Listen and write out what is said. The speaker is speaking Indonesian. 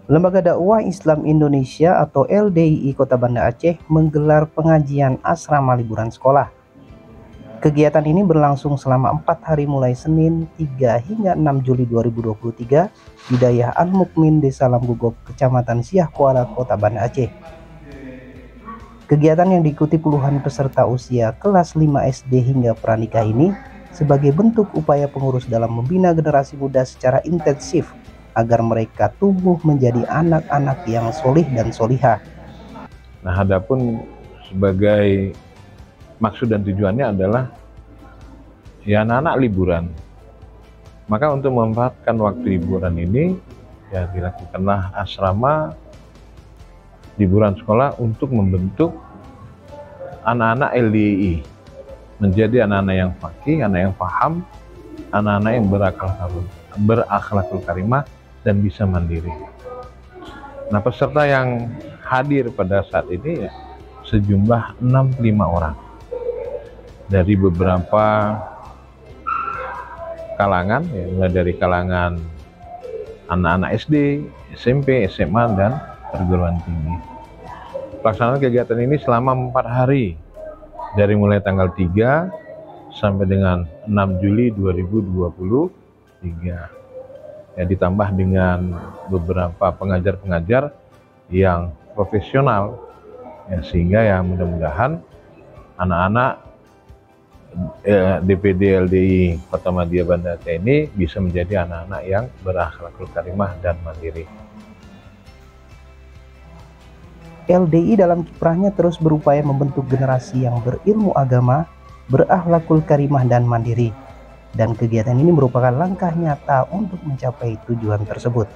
Lembaga Dakwah Islam Indonesia atau LDII Kota Banda Aceh menggelar pengajian asrama liburan sekolah. Kegiatan ini berlangsung selama 4 hari mulai Senin 3 hingga 6 Juli 2023 di Dayah Al-Mukmin Desa Lamgugok, Kecamatan Siah Kuala, Kota Banda Aceh. Kegiatan yang diikuti puluhan peserta usia kelas 5 SD hingga pranikah ini sebagai bentuk upaya pengurus dalam membina generasi muda secara intensif agar mereka tumbuh menjadi anak-anak yang solih dan solihah. Nah, adapun sebagai maksud dan tujuannya adalah ya anak-anak liburan. Maka untuk memanfaatkan waktu liburan ini ya dilakukanlah asrama liburan sekolah untuk membentuk anak-anak LDII menjadi anak-anak yang faqih, anak yang paham, anak-anak yang berakhlakul karimah dan bisa mandiri. Nah, peserta yang hadir pada saat ini ya, sejumlah 65 orang dari beberapa kalangan, ya, mulai dari kalangan anak-anak SD, SMP, SMA, dan perguruan tinggi. Pelaksanaan kegiatan ini selama 4 hari, dari mulai tanggal 3 sampai dengan 6 Juli 2023. Ya, ditambah dengan beberapa pengajar-pengajar yang profesional, ya, sehingga ya mudah-mudahan anak-anak DPD LDII Kota Madya Banda Aceh ini bisa menjadi anak-anak yang berakhlakul karimah dan mandiri. LDII dalam kiprahnya terus berupaya membentuk generasi yang berilmu agama, berakhlakul karimah dan mandiri. Dan kegiatan ini merupakan langkah nyata untuk mencapai tujuan tersebut.